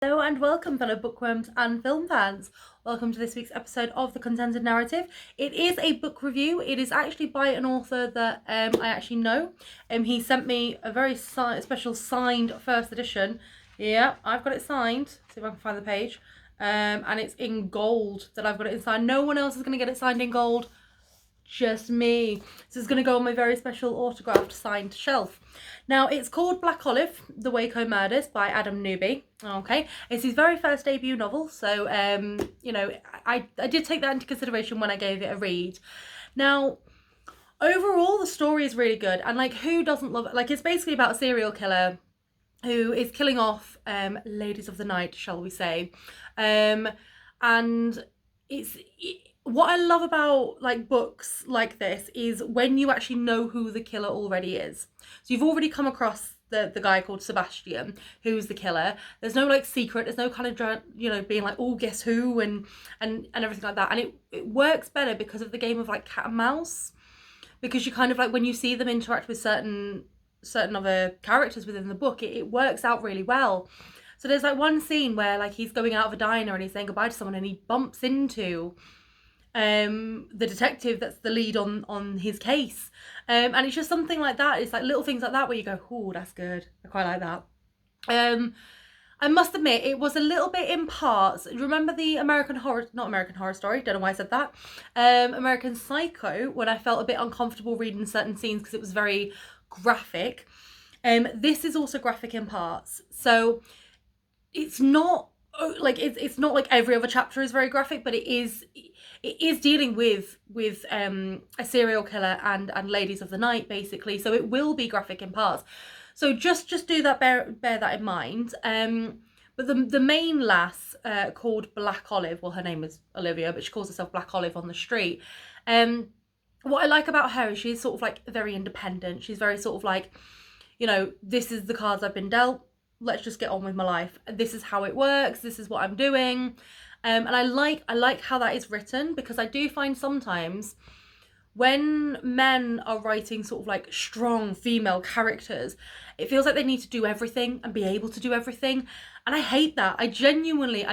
Hello and welcome, fellow bookworms and film fans. Welcome to this week's episode of The Contented Narrative. It is a book review. It is actually by an author that I actually know. He sent me a very special signed first edition. Yeah, I've got it signed. See if I can find the page. And it's in gold that I've got it in signed. No one else is going to get it signed in gold. Just me. So it's going to go on my very special autographed signed shelf. Now, it's called Black Olive, The Waco Murders by Adam Newby. Okay, it's his very first debut novel, so I did take that into consideration when I gave it a read. Now, overall, the story is really good, and like, who doesn't love it? Like, it's basically about a serial killer who is killing off ladies of the night, shall we say, and what I love about like books like this is when you actually know who the killer already is. So you've already come across the guy called Sebastian, who's the killer. There's no like secret. There's no kind of being like, oh, guess who, and everything like that. And it works better because of the game of like cat and mouse, because you kind of like when you see them interact with certain other characters within the book, it works out really well. So there's like one scene where like he's going out of a diner and he's saying goodbye to someone and he bumps into the detective that's the lead on his case, and it's just something like that. It's like little things like that where you go, oh, that's good, I quite like that. I must admit it was a little bit in parts. Remember the not American Horror Story, don't know why I said that, American Psycho, when I felt a bit uncomfortable reading certain scenes because it was very graphic. This is also graphic in parts, so it's not like it's not like every other chapter is very graphic, but it is dealing with a serial killer and ladies of the night, basically. So it will be graphic in parts. So just do that, bear that in mind. But the main lass called Black Olive, well, her name is Olivia, but she calls herself Black Olive on the street. What I like about her is she's sort of like very independent. She's very sort of like, this is the cards I've been dealt. Let's just get on with my life. This is how it works. This is what I'm doing. And I like how that is written, because I do find sometimes when men are writing sort of like strong female characters, it feels like they need to do everything and be able to do everything. And I hate that. I genuinely,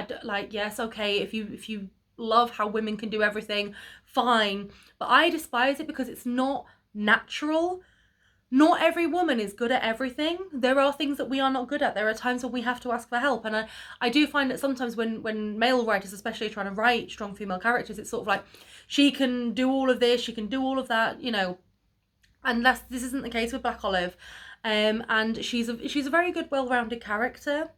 yes, okay, if you love how women can do everything, fine. But I despise it because it's not natural. Not every woman is good at everything. There are things that we are not good at. There are times when we have to ask for help. And I do find that sometimes when male writers, especially, are trying to write strong female characters, it's sort of like, she can do all of this, she can do all of that, And this isn't the case with Black Olive. And she's a very good, well-rounded character.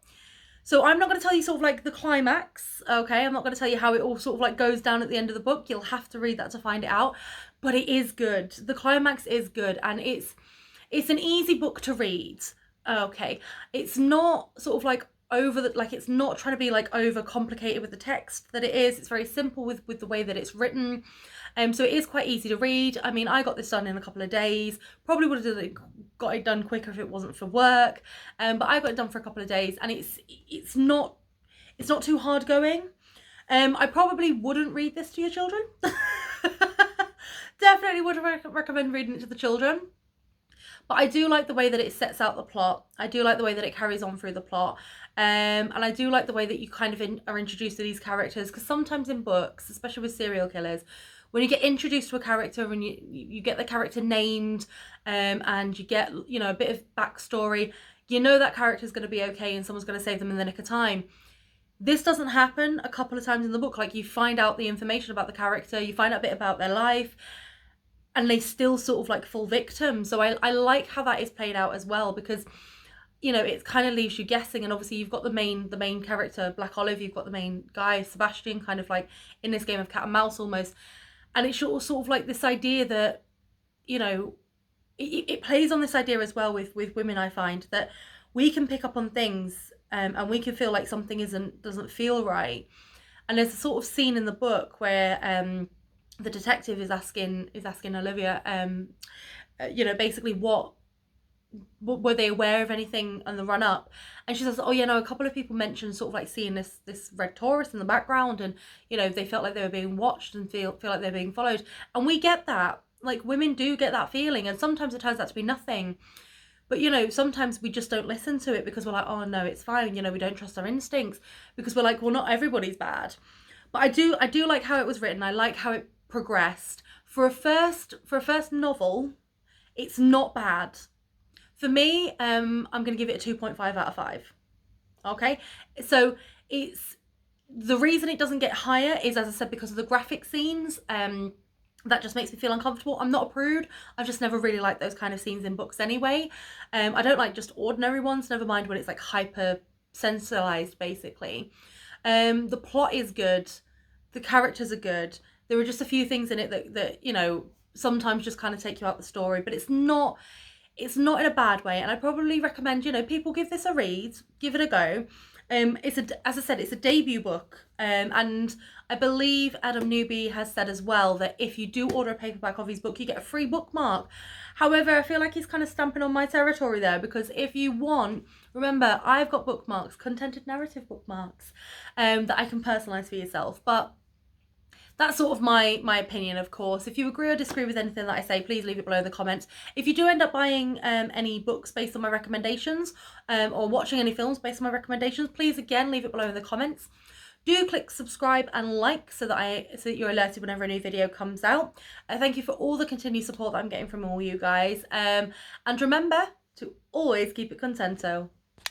So I'm not going to tell you sort of like the climax, okay? I'm not going to tell you how it all sort of like goes down at the end of the book. You'll have to read that to find it out. But it is good. The climax is good, and it's an easy book to read, okay? It's not sort of like it's not trying to be like over complicated with the text that it is. It's very simple with the way that it's written. So it is quite easy to read. I mean, I got this done in a couple of days. Probably would have got it done quicker if it wasn't for work. But I got it done for a couple of days, and it's not too hard going. I probably wouldn't read this to your children. Definitely would recommend reading it to the children. But I do like the way that it sets out the plot. I do like the way that it carries on through the plot. And I do like the way that you kind of are introduced to these characters. Because sometimes in books, especially with serial killers, when you get introduced to a character and you get the character named, and you get, a bit of backstory, that character's going to be okay and someone's going to save them in the nick of time. This doesn't happen a couple of times in the book. Like, you find out the information about the character, you find out a bit about their life, and they still sort of like fall victim. So I like how that is played out as well, because it kind of leaves you guessing. And obviously you've got the main character, Black Olive, you've got the main guy, Sebastian, kind of like in this game of cat and mouse almost. And it's sort of like this idea that, it plays on this idea as well with women. I find that we can pick up on things, and we can feel like something doesn't feel right. And there's a sort of scene in the book where the detective is asking Olivia, basically what were they aware of anything on the run up? And she says, oh yeah, no, a couple of people mentioned sort of like seeing this red Taurus in the background, and they felt like they were being watched and feel like they're being followed. And we get that, like, women do get that feeling, and sometimes it turns out to be nothing. But, you know, sometimes we just don't listen to it because we're like, oh no, it's fine. You know, we don't trust our instincts because we're like, well, not everybody's bad. But I do like how it was written. I like how it progressed. For a first novel, it's not bad. For me, I'm going to give it a 2.5 out of 5. Okay? So it's, the reason it doesn't get higher is, as I said, because of the graphic scenes. That just makes me feel uncomfortable. I'm not a prude. I've just never really liked those kind of scenes in books anyway. I don't like just ordinary ones, never mind when it's like hyper sensualized, basically. The plot is good. The characters are good. There are just a few things in it that you know, sometimes just kind of take you out the story, but it's not in a bad way. And I probably recommend, you know, people give this a read, give it a go. As I said, it's a debut book, and I believe Adam Newby has said as well that if you do order a paperback of his book, you get a free bookmark. However, I feel like he's kind of stamping on my territory there, because if you want, remember, I've got bookmarks, contented narrative bookmarks, that I can personalize for yourself. But that's sort of my opinion, of course. If you agree or disagree with anything that I say, please leave it below in the comments. If you do end up buying any books based on my recommendations, or watching any films based on my recommendations, please again leave it below in the comments. Do click subscribe and like so that you're alerted whenever a new video comes out. Thank you for all the continued support that I'm getting from all you guys. And remember to always keep it contento.